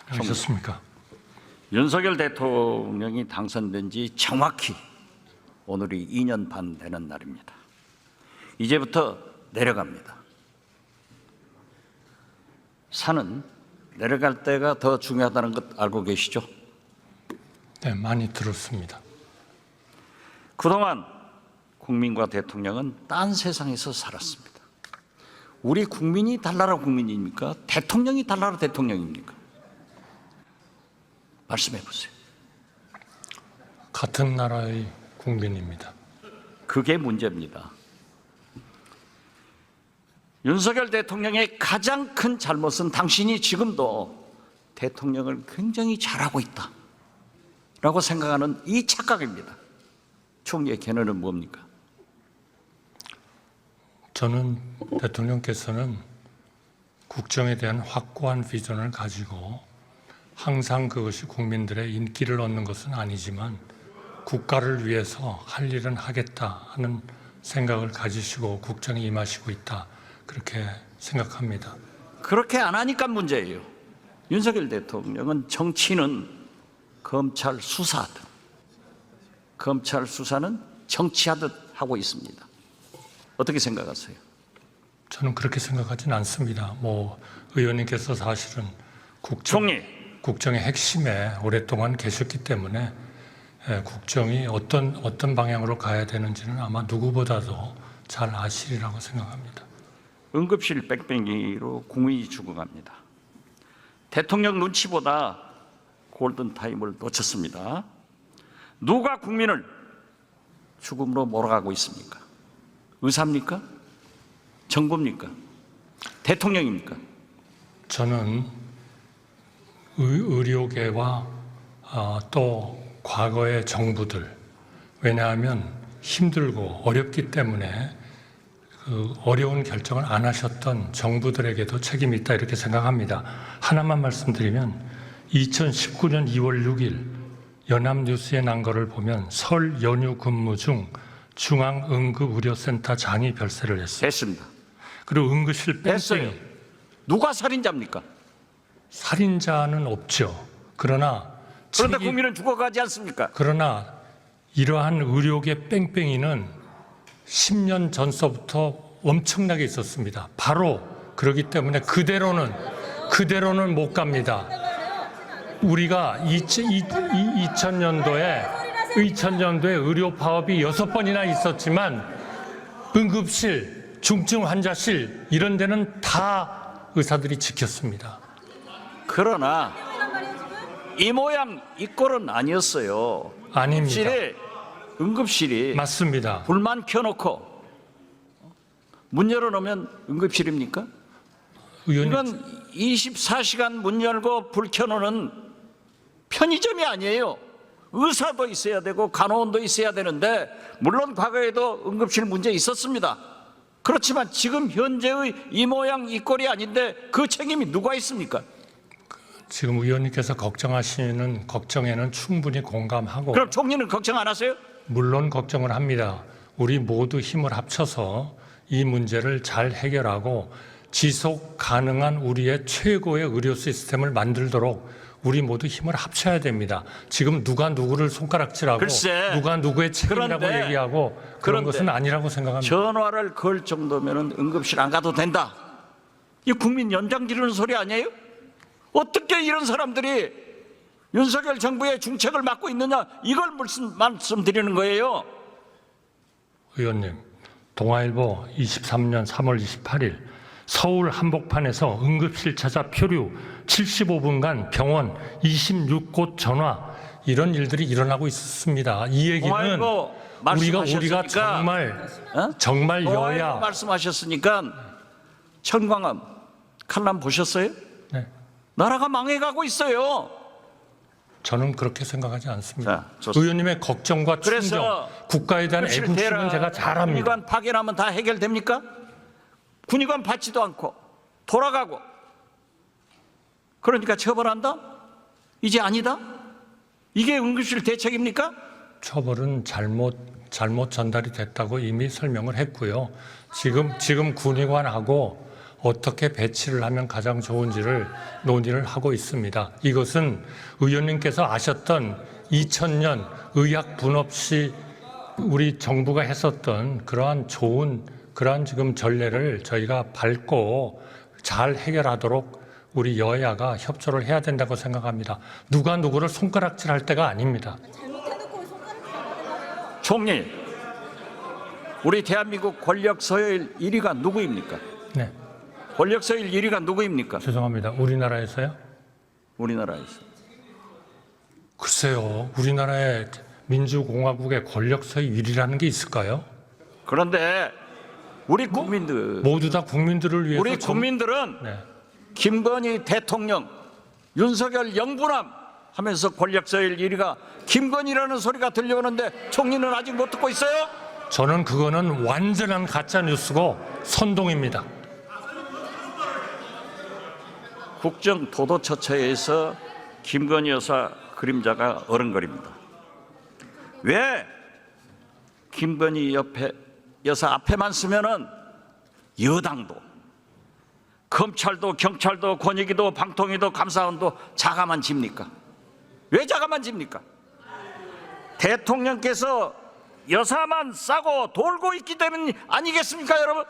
하셨습니까? 윤석열 대통령이 당선된 지 정확히 오늘이 2년 반 되는 날입니다. 이제부터 내려갑니다. 산은 내려갈 때가 더 중요하다는 것 알고 계시죠? 네, 많이 들었습니다. 그동안 국민과 대통령은 딴 세상에서 살았습니다. 우리 국민이 달나라 국민입니까? 대통령이 달나라 대통령입니까? 말씀해 보세요. 같은 나라의 국민입니다. 그게 문제입니다. 윤석열 대통령의 가장 큰 잘못은 당신이 지금도 대통령을 굉장히 잘하고 있다라고 생각하는 이 착각입니다. 총리의 견해는 뭡니까? 저는 대통령께서는 국정에 대한 확고한 비전을 가지고 항상 그것이 국민들의 인기를 얻는 것은 아니지만 국가를 위해서 할 일은 하겠다 하는 생각을 가지시고 국정에 임하시고 있다, 그렇게 생각합니다. 그렇게 안 하니까 문제예요. 윤석열 대통령은 정치는 검찰 수사하듯, 검찰 수사는 정치하듯 하고 있습니다. 어떻게 생각하세요? 저는 그렇게 생각하진 않습니다. 의원님께서 사실은 국정의 핵심에 오랫동안 계셨기 때문에 국정이 어떤 방향으로 가야 되는지는 아마 누구보다도 잘 아시리라고 생각합니다. 응급실 뺑뺑이로 국민이 죽어갑니다. 대통령 눈치보다 골든타임을 놓쳤습니다. 누가 국민을 죽음으로 몰아가고 있습니까? 의사입니까? 정부입니까? 대통령입니까? 저는 의료계와 또 과거의 정부들, 왜냐하면 힘들고 어렵기 때문에 그 어려운 결정을 안 하셨던 정부들에게도 책임이 있다, 이렇게 생각합니다. 하나만 말씀드리면 2019년 2월 6일 연합뉴스에 난 거를 보면 설 연휴 근무 중 중앙응급의료센터장이 별세를 했어요. 됐습니다. 그리고 응급실 됐어요. 뺑뺑이. 누가 살인자입니까? 살인자는 없죠. 그런데 국민은 죽어가지 않습니까? 그러나 이러한 의료계 뺑뺑이는 10년 전서부터 엄청나게 있었습니다. 바로 그렇기 때문에 그대로는 못 갑니다. 우리가 2000년도에 의료 파업이 6번이나 있었지만 응급실, 중증 환자실 이런 데는 다 의사들이 지켰습니다. 그러나 이 모양 이 꼴은 아니었어요. 아닙니다. 응급실이 맞습니다. 불만 켜놓고 문 열어놓으면 응급실입니까? 의원님, 이건 24시간 문 열고 불 켜놓는 편의점이 아니에요. 의사도 있어야 되고 간호원도 있어야 되는데, 물론 과거에도 응급실 문제 있었습니다. 그렇지만 지금 현재의 이 모양 이 꼴이 아닌데 그 책임이 누가 있습니까? 지금 의원님께서 걱정하시는 걱정에는 충분히 공감하고, 그럼 총리는 걱정 안 하세요? 물론 걱정을 합니다. 우리 모두 힘을 합쳐서 이 문제를 잘 해결하고 지속 가능한 우리의 최고의 의료 시스템을 만들도록 우리 모두 힘을 합쳐야 됩니다. 지금 누가 누구를 손가락질하고 글쎄, 누가 누구의 책임이라고 얘기하고 그런 것은 아니라고 생각합니다. 전화를 걸 정도면 응급실 안 가도 된다. 이 국민 연장 지르는 소리 아니에요? 어떻게 이런 사람들이 윤석열 정부의 중책을 맡고 있느냐, 이걸 말씀드리는 거예요. 의원님, 동아일보 23년 3월 28일 서울 한복판에서 응급실 찾아 표류 75분간 병원 26곳 전화, 이런 일들이 일어나고 있었습니다. 이 얘기는 우리가 정말 여야 말씀하셨으니까 천광암 칼럼 보셨어요? 네. 나라가 망해가고 있어요. 저는 그렇게 생각하지 않습니다. 자, 의원님의 걱정과 충정, 국가에 대한 애국심은 제가 잘 합니다. 군의관 파견하면 다 해결됩니까? 군의관 받지도 않고 돌아가고, 그러니까 처벌한다? 이제 아니다? 이게 응급실 대책입니까? 처벌은 잘못 전달이 됐다고 이미 설명을 했고요. 지금 군의관하고 어떻게 배치를 하면 가장 좋은지를 논의를 하고 있습니다. 이것은 의원님께서 아셨던 2000년 의학 분업 시 우리 정부가 했었던 그러한 좋은 그러한 지금 전례를 저희가 밟고 잘 해결하도록 우리 여야가 협조를 해야 된다고 생각합니다. 누가 누구를 손가락질할 때가 아닙니다. 총리, 우리 대한민국 권력 서열 1위가 누구입니까? 네, 권력 서열 1위가 누구입니까? 죄송합니다. 우리나라에서요? 우리나라에서. 글쎄요, 우리나라의 민주공화국의 권력서의 1위라는 게 있을까요? 그런데 우리 국민들, 모두 다 국민들을 위해서 우리 국민들은 네. 김건희 대통령, 윤석열 영부남 하면서 권력 서열 1위가 김건희라는 소리가 들려오는데 총리는 아직 못 듣고 있어요? 저는 그거는 완전한 가짜 뉴스고 선동입니다. 국정 도도처처에서 김건희 여사 그림자가 어른거립니다. 왜 김건희 여사 앞에만 쓰면은 여당도, 검찰도, 경찰도, 권익위도, 방통위도, 감사원도 자가만 집니까? 왜 자가만 집니까? 대통령께서 여사만 싸고 돌고 있기 때문 아니겠습니까, 여러분?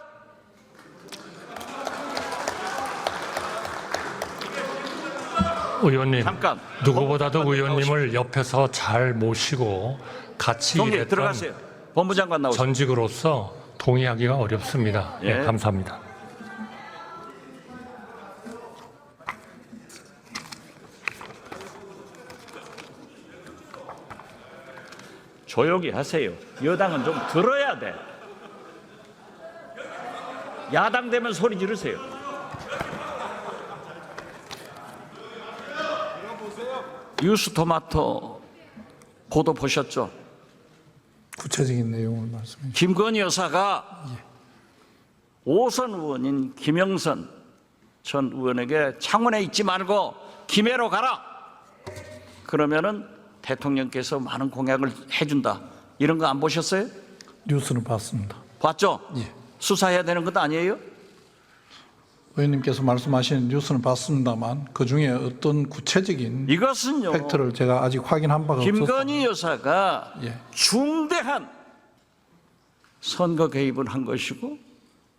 의원님, 잠깐. 누구보다도 의원님을 옆에서 잘 모시고 같이 총리 일했던 들어가세요. 법무장관 나오세요. 전직으로서 동의하기가 어렵습니다. 예. 네, 감사합니다. 조용히 하세요. 여당은 좀 들어야 돼. 야당 되면 소리 지르세요. 뉴스토마토 보도 보셨죠? 구체적인 내용을 말씀해 주시죠. 김건희 여사가 5선 의원인 김영선 전 의원에게 창원에 있지 말고 김해로 가라. 그러면은 대통령께서 많은 공약을 해준다. 이런 거 안 보셨어요? 뉴스는 봤습니다. 봤죠? 예. 수사해야 되는 것 아니에요? 의원님께서 말씀하신 뉴스는 봤습니다만 그 중에 어떤 구체적인 이것은요. 팩트를 제가 아직 확인한 바가 없어서 김건희 여사가 예. 중대한 선거 개입을 한 것이고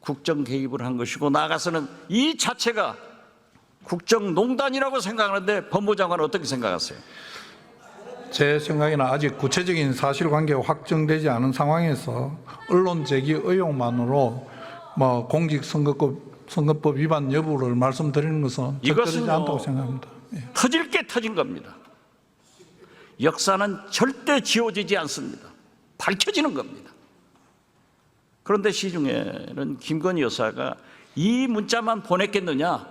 국정 개입을 한 것이고 나아가서는 이 자체가 국정농단이라고 생각하는데 법무장관은 어떻게 생각하세요? 제 생각에는 아직 구체적인 사실관계가 확정되지 않은 상황에서 언론 제기 의혹만으로 뭐 공직선거법 위반 여부를 말씀드리는 것은 적절하지 이것은요. 않다고 생각합니다. 예. 터질 게 터진 겁니다. 역사는 절대 지워지지 않습니다. 밝혀지는 겁니다. 그런데 시중에는 김건희 여사가 이 문자만 보냈겠느냐,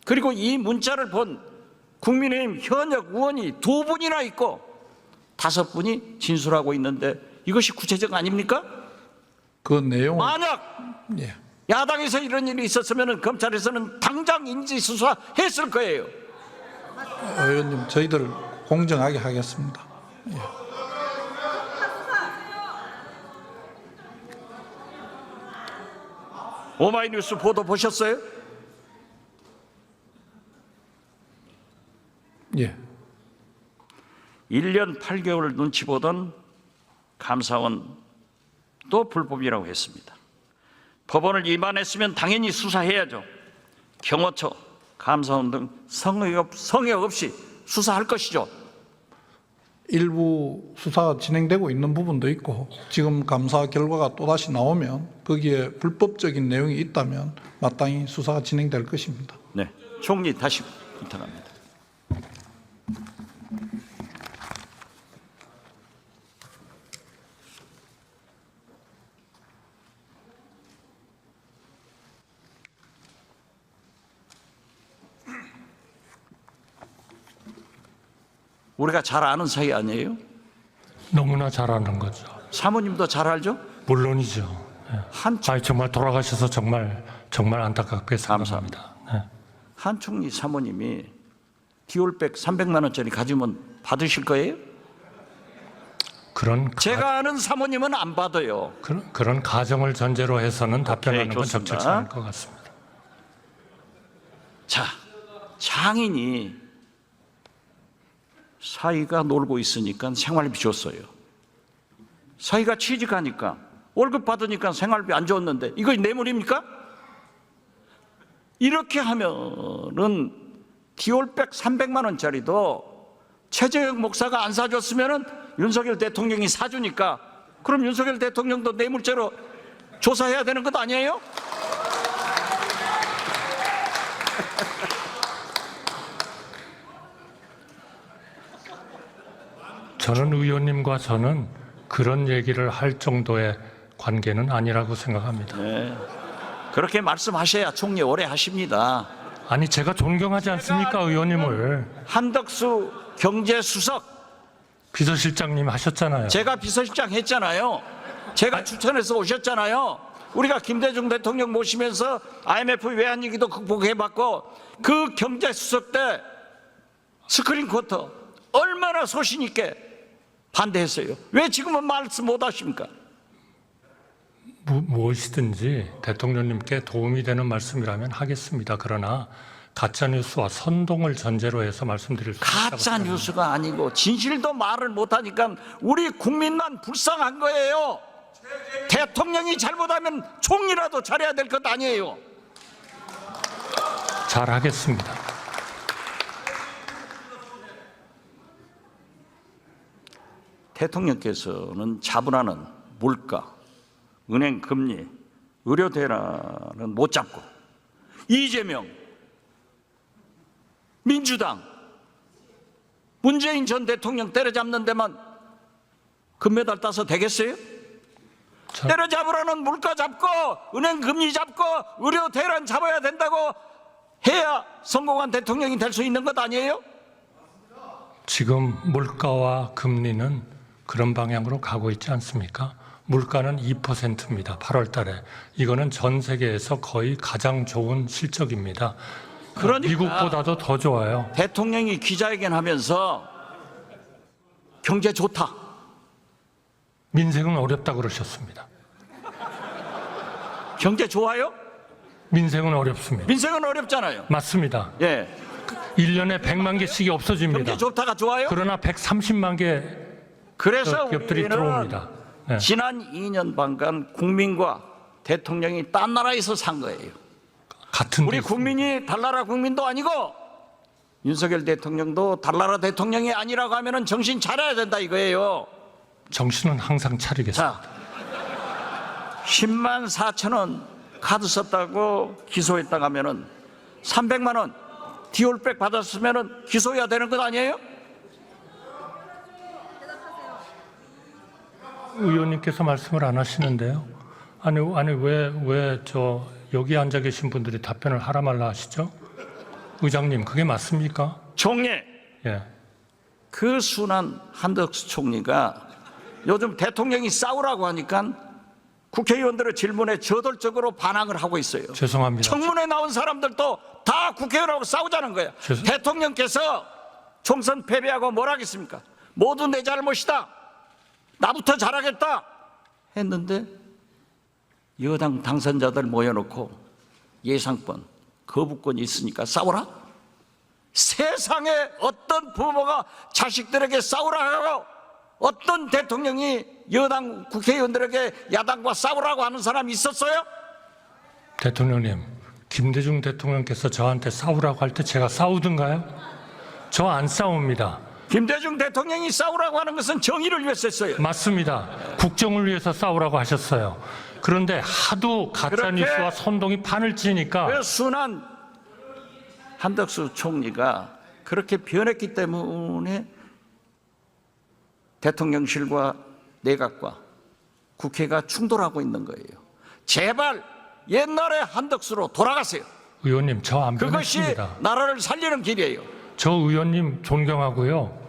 그리고 이 문자를 본 국민의힘 현역 의원이 2분이나 있고 5분이 진술하고 있는데 이것이 구체적 아닙니까? 그 내용을 만약 예. 야당에서 이런 일이 있었으면 검찰에서는 당장 인지수사했을 거예요. 의원님 저희들 공정하게 하겠습니다. 오마이뉴스 보도 보셨어요? 예. 1년 8개월 눈치 보던 감사원도 불법이라고 했습니다. 법원을 위반했으면 당연히 수사해야죠. 경호처, 감사원 등 성역 없이 수사할 것이죠. 일부 수사가 진행되고 있는 부분도 있고 지금 감사 결과가 또다시 나오면 거기에 불법적인 내용이 있다면 마땅히 수사가 진행될 것입니다. 네, 총리 다시 부탁합니다. 우리가 잘 아는 사이 아니에요? 너무나 잘하는 거죠. 사모님도 잘 알죠? 물론이죠. 예. 한 정말 돌아가셔서 정말 안타깝게 생각합니다. 네. 한 총리 사모님이 디올백 300만 원짜리 가지면 받으실 거예요? 제가 아는 사모님은 안 받아요. 그런 가정을 전제로 해서는 답변하는 건 좋습니다. 적절치 않을 것 같습니다. 자, 장인이 사위가 놀고 있으니까 생활비 줬어요. 사위가 취직하니까 월급 받으니까 생활비 안 줬는데 이거 뇌물입니까? 이렇게 하면은 디올백 300만 원짜리도 최재형 목사가 안 사줬으면은 윤석열 대통령이 사주니까 그럼 윤석열 대통령도 뇌물죄로 조사해야 되는 것 아니에요? 저는 의원님과 저는 그런 얘기를 할 정도의 관계는 아니라고 생각합니다. 네. 그렇게 말씀하셔야 총리 오래 하십니다. 아니 제가 존경하지 않습니까 의원님을. 한덕수 경제수석 비서실장님 하셨잖아요. 제가 비서실장 했잖아요. 제가 추천해서 오셨잖아요. 우리가 김대중 대통령 모시면서 IMF 외환위기도 극복해봤고 그 경제수석 때 스크린 쿼터 얼마나 소신 있게 반대했어요. 왜 지금은 말씀 못 하십니까? 무엇이든지 대통령님께 도움이 되는 말씀이라면 하겠습니다. 그러나 가짜뉴스와 선동을 전제로 해서 말씀드릴 수 있다고 가짜 생각합니다. 뉴스가 아니고 진실도 말을 못하니까 우리 국민만 불쌍한 거예요. 대통령이 잘못하면 총리라도 잘해야 될 것 아니에요. 잘하겠습니다. 대통령께서는 자본하는 물가, 은행 금리, 의료 대란은 못 잡고 이재명, 민주당, 문재인 전 대통령 때려잡는 데만 금메달 따서 되겠어요? 때려잡으라는 물가 잡고 은행 금리 잡고 의료 대란 잡아야 된다고 해야 성공한 대통령이 될 수 있는 것 아니에요? 지금 물가와 금리는 그런 방향으로 가고 있지 않습니까? 물가는 2%입니다. 8월 달에. 이거는 전 세계에서 거의 가장 좋은 실적입니다. 그러니까 미국보다도 더 좋아요. 대통령이 기자회견 하면서 경제 좋다. 민생은 어렵다 그러셨습니다. 경제 좋아요? 민생은 어렵습니다. 민생은 어렵잖아요. 맞습니다. 예. 1년에 100만 개씩이 없어집니다. 경제 좋다가 좋아요? 그러나 130만 개 그래서 기업들이 우리는 들어옵니다. 네. 지난 2년 반간 국민과 대통령이 딴 나라에서 산 거예요. 같은 우리 데 국민이 달나라 국민도 아니고 윤석열 대통령도 달나라 대통령이 아니라고 하면은 정신 차려야 된다 이거예요. 정신은 항상 차리겠습니다. 자, 10만 4천 원 카드 썼다고 기소했다고 하면은 300만 원 디올백 받았으면은 기소해야 되는 것 아니에요? 의원님께서 말씀을 안 하시는데요. 아니 왜 저 여기 앉아 계신 분들이 답변을 하라 말라 하시죠? 의장님 그게 맞습니까? 총리, 예. 그 순한 한덕수 총리가 요즘 대통령이 싸우라고 하니까 국회의원들의 질문에 저돌적으로 반항을 하고 있어요. 죄송합니다. 청문회 나온 사람들도 다 국회의원하고 싸우자는 거예요. 대통령께서 총선 패배하고 뭘 하겠습니까? 모두 내 잘못이다. 나부터 잘하겠다 했는데 여당 당선자들 모여놓고 예상권, 거부권이 있으니까 싸우라? 세상에 어떤 부모가 자식들에게 싸우라 하고 어떤 대통령이 여당 국회의원들에게 야당과 싸우라고 하는 사람이 있었어요? 대통령님, 김대중 대통령께서 저한테 싸우라고 할 때 제가 싸우든가요? 저 안 싸웁니다. 김대중 대통령이 싸우라고 하는 것은 정의를 위해서 했어요. 맞습니다. 국정을 위해서 싸우라고 하셨어요. 그런데 하도 가짜뉴스와 선동이 판을 치니까 그 순한 한덕수 총리가 그렇게 변했기 때문에 대통령실과 내각과 국회가 충돌하고 있는 거예요. 제발 옛날의 한덕수로 돌아가세요. 의원님 저 안 그것이 변했습니다. 나라를 살리는 길이에요. 저 의원님 존경하고요.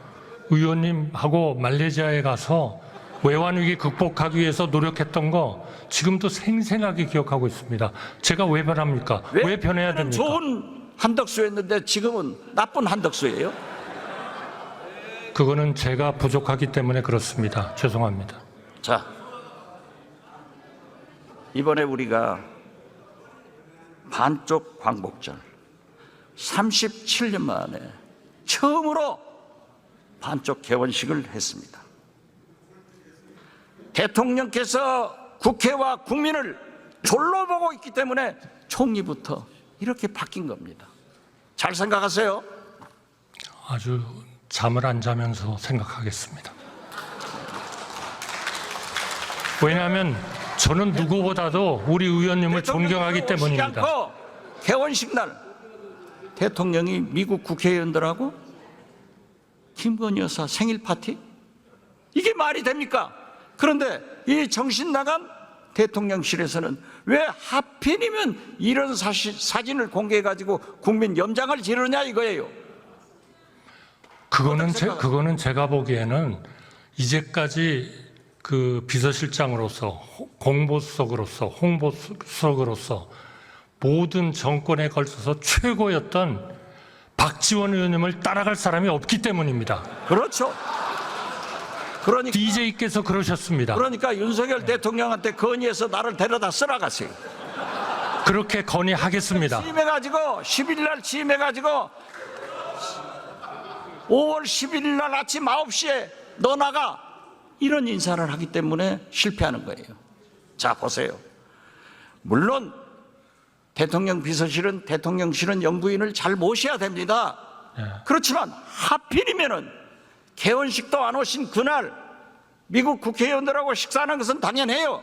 의원님하고 말레이시아에 가서 외환위기 극복하기 위해서 노력했던 거 지금도 생생하게 기억하고 있습니다. 제가 왜 변합니까? 왜 변해야 그때는 됩니까? 좋은 한덕수였는데 지금은 나쁜 한덕수예요. 그거는 제가 부족하기 때문에 그렇습니다. 죄송합니다. 자, 이번에 우리가 반쪽 광복절, 37년 만에 처음으로 반쪽 개원식을 했습니다. 대통령께서 국회와 국민을 졸로 보고 있기 때문에 총리부터 이렇게 바뀐 겁니다. 잘 생각하세요. 아주 잠을 안 자면서 생각하겠습니다. 왜냐하면 저는 누구보다도 우리 의원님을 존경하기 때문입니다. 않고 개원식 날 대통령이 미국 국회의원들하고 김건희 여사 생일 파티? 이게 말이 됩니까? 그런데 이 정신 나간 대통령실에서는 왜 하필이면 이런 사진을 공개해가지고 국민 염장을 지르냐 이거예요. 그거는 제가 보기에는 이제까지 그 비서실장으로서 공보수석으로서 홍보수석으로서 모든 정권에 걸쳐서 최고였던 박지원 의원님을 따라갈 사람이 없기 때문입니다. 그렇죠. 그러니까 DJ께서 그러셨습니다. 그러니까 윤석열 대통령한테 건의해서 나를 데려다 쓰라가세요. 그렇게 건의하겠습니다. 취임해가지고 10일 날 취임해가지고 5월 11일 날 아침 9시에 너 나가 이런 인사를 하기 때문에 실패하는 거예요. 자 보세요. 물론 대통령 비서실은 대통령실은 영부인을 잘 모셔야 됩니다. 그렇지만 하필이면은 개원식도 안 오신 그날 미국 국회의원들하고 식사하는 것은 당연해요.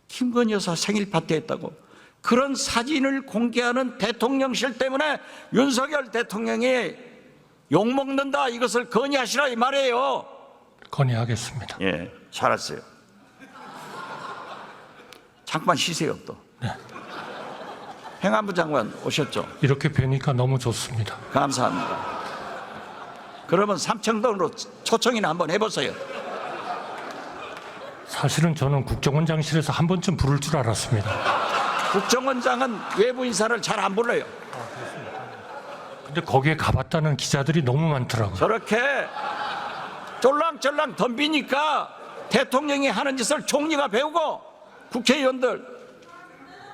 김건희 여사 생일 파티 했다고 그런 사진을 공개하는 대통령실 때문에 윤석열 대통령이 욕먹는다 이것을 건의하시라 이 말이에요. 건의하겠습니다. 예, 잘했어요. 잠깐 쉬세요 또. 네. 행안부 장관 오셨죠? 이렇게 뵈니까 너무 좋습니다. 감사합니다. 그러면 삼청동으로 초청이나 한번 해보세요. 사실은 저는 국정원장실에서 한 번쯤 부를 줄 알았습니다. 국정원장은 외부 인사를 잘 안 불러요. 근데 거기에 가봤다는 기자들이 너무 많더라고요. 저렇게 쫄랑쫄랑 덤비니까 대통령이 하는 짓을 총리가 배우고 국회의원들,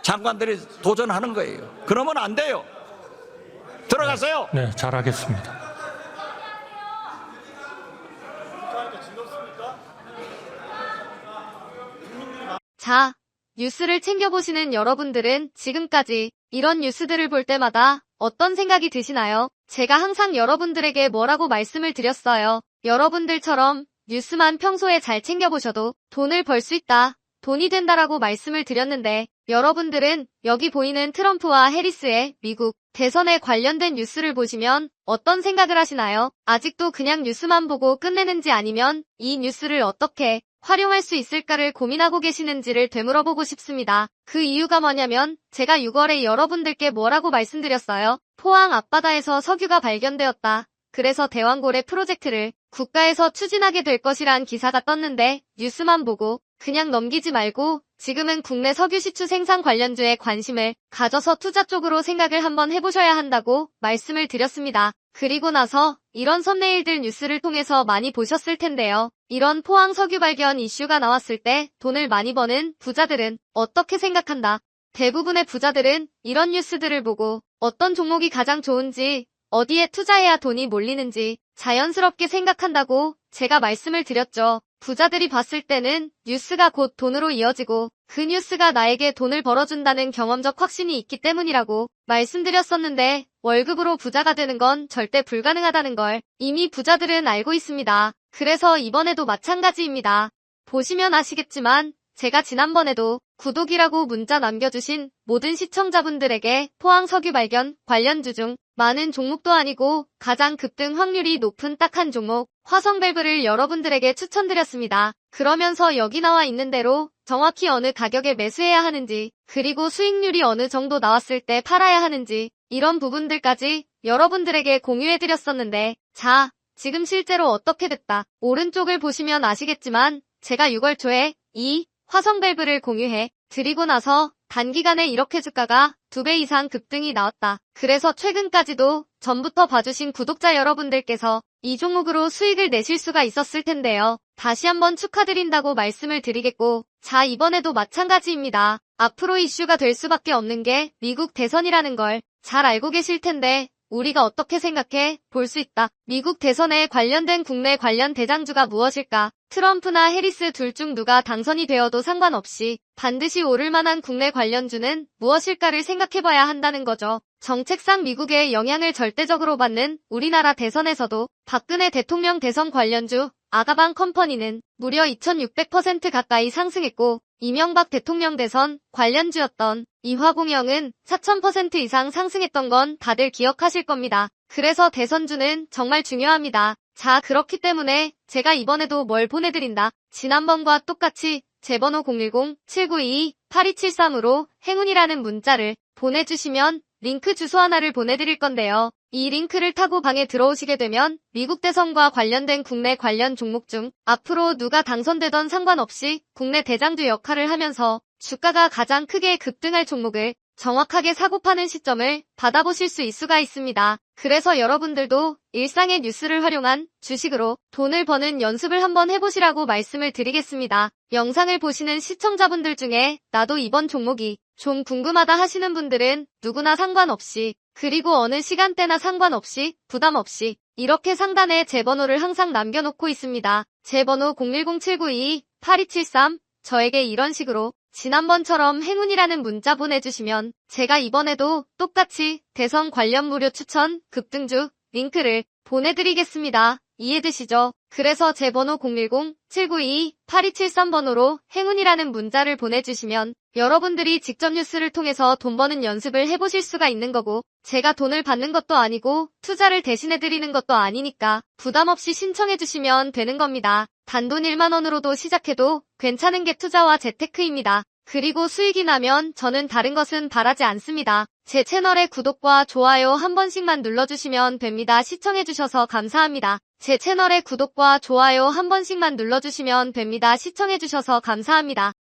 장관들이 도전하는 거예요. 그러면 안 돼요. 들어가세요. 네, 잘하겠습니다. 자, 뉴스를 챙겨보시는 여러분들은 지금까지 이런 뉴스들을 볼 때마다 어떤 생각이 드시나요? 제가 항상 여러분들에게 뭐라고 말씀을 드렸어요. 여러분들처럼 뉴스만 평소에 잘 챙겨보셔도 돈을 벌 수 있다, 돈이 된다라고 말씀을 드렸는데 여러분들은 여기 보이는 트럼프와 해리스의 미국 대선에 관련된 뉴스를 보시면 어떤 생각을 하시나요? 아직도 그냥 뉴스만 보고 끝내는지 아니면 이 뉴스를 어떻게 활용할 수 있을까를 고민하고 계시는지를 되물어보고 싶습니다. 그 이유가 뭐냐면 제가 6월에 여러분들께 뭐라고 말씀드렸어요? 포항 앞바다에서 석유가 발견되었다. 그래서 대왕고래 프로젝트를 국가에서 추진하게 될 것이란 기사가 떴는데 뉴스만 보고 그냥 넘기지 말고 지금은 국내 석유 시추 생산 관련주에 관심을 가져서 투자 쪽으로 생각을 한번 해보셔야 한다고 말씀을 드렸습니다. 그리고 나서 이런 썸네일들 뉴스를 통해서 많이 보셨을 텐데요. 이런 포항 석유 발견 이슈가 나왔을 때 돈을 많이 버는 부자들은 어떻게 생각한다? 대부분의 부자들은 이런 뉴스들을 보고 어떤 종목이 가장 좋은지, 어디에 투자해야 돈이 몰리는지 자연스럽게 생각한다고 제가 말씀을 드렸죠. 부자들이 봤을 때는 뉴스가 곧 돈으로 이어지고 그 뉴스가 나에게 돈을 벌어준다는 경험적 확신이 있기 때문이라고 말씀드렸었는데 월급으로 부자가 되는 건 절대 불가능하다는 걸 이미 부자들은 알고 있습니다. 그래서 이번에도 마찬가지입니다. 보시면 아시겠지만 제가 지난번에도 구독이라고 문자 남겨주신 모든 시청자분들에게 포항 석유 발견 관련주 중 많은 종목도 아니고 가장 급등 확률이 높은 딱 한 종목 화성밸브를 여러분들에게 추천드렸습니다. 그러면서 여기 나와 있는 대로 정확히 어느 가격에 매수해야 하는지 그리고 수익률이 어느 정도 나왔을 때 팔아야 하는지 이런 부분들까지 여러분들에게 공유해드렸었는데 자, 지금 실제로 어떻게 됐다. 오른쪽을 보시면 아시겠지만 제가 6월 초에 이 화성밸브를 공유해 드리고 나서 단기간에 이렇게 주가가 2배 이상 급등이 나왔다. 그래서 최근까지도 전부터 봐주신 구독자 여러분들께서 이 종목으로 수익을 내실 수가 있었을 텐데요. 다시 한번 축하드린다고 말씀을 드리겠고 자, 이번에도 마찬가지입니다. 앞으로 이슈가 될 수밖에 없는 게 미국 대선이라는 걸 잘 알고 계실 텐데 우리가 어떻게 생각해 볼 수 있다. 미국 대선에 관련된 국내 관련 대장주가 무엇일까? 트럼프나 해리스 둘 중 누가 당선이 되어도 상관없이 반드시 오를 만한 국내 관련주는 무엇일까를 생각해봐야 한다는 거죠. 정책상 미국의 영향을 절대적으로 받는 우리나라 대선에서도 박근혜 대통령 대선 관련주 아가방 컴퍼니는 무려 2600% 가까이 상승했고 이명박 대통령 대선 관련주였던 이화공영은 4000% 이상 상승했던 건 다들 기억하실 겁니다. 그래서 대선주는 정말 중요합니다. 자, 그렇기 때문에 제가 이번에도 뭘 보내드린다. 지난번과 똑같이 제 번호 010-7922-8273으로 행운이라는 문자를 보내주시면 링크 주소 하나를 보내드릴 건데요. 이 링크를 타고 방에 들어오시게 되면 미국 대선과 관련된 국내 관련 종목 중 앞으로 누가 당선되던 상관없이 국내 대장주 역할을 하면서 주가가 가장 크게 급등할 종목을 정확하게 사고 파는 시점을 받아보실 수 있습니다. 그래서 여러분들도 일상의 뉴스를 활용한 주식으로 돈을 버는 연습을 한번 해보시라고 말씀을 드리겠습니다. 영상을 보시는 시청자분들 중에 나도 이번 종목이 좀 궁금하다 하시는 분들은 누구나 상관없이 그리고 어느 시간대나 상관없이 부담 없이 이렇게 상단에 제 번호를 항상 남겨놓고 있습니다. 제 번호 010-7922-8273 저에게 이런 식으로 지난번처럼 행운이라는 문자 보내주시면 제가 이번에도 똑같이 대선 관련 무료 추천 급등주 링크를 보내드리겠습니다. 이해되시죠? 그래서 제 번호 010-7922-8273번호로 행운이라는 문자를 보내주시면 여러분들이 직접 뉴스를 통해서 돈 버는 연습을 해보실 수가 있는 거고 제가 돈을 받는 것도 아니고 투자를 대신해드리는 것도 아니니까 부담 없이 신청해주시면 되는 겁니다. 단돈 1만 원으로도 시작해도 괜찮은 게 투자와 재테크입니다. 그리고 수익이 나면 저는 다른 것은 바라지 않습니다. 제 채널의 구독과 좋아요 한 번씩만 눌러주시면 됩니다. 시청해주셔서 감사합니다. 제 채널의 구독과 좋아요 한 번씩만 눌러주시면 됩니다. 시청해주셔서 감사합니다.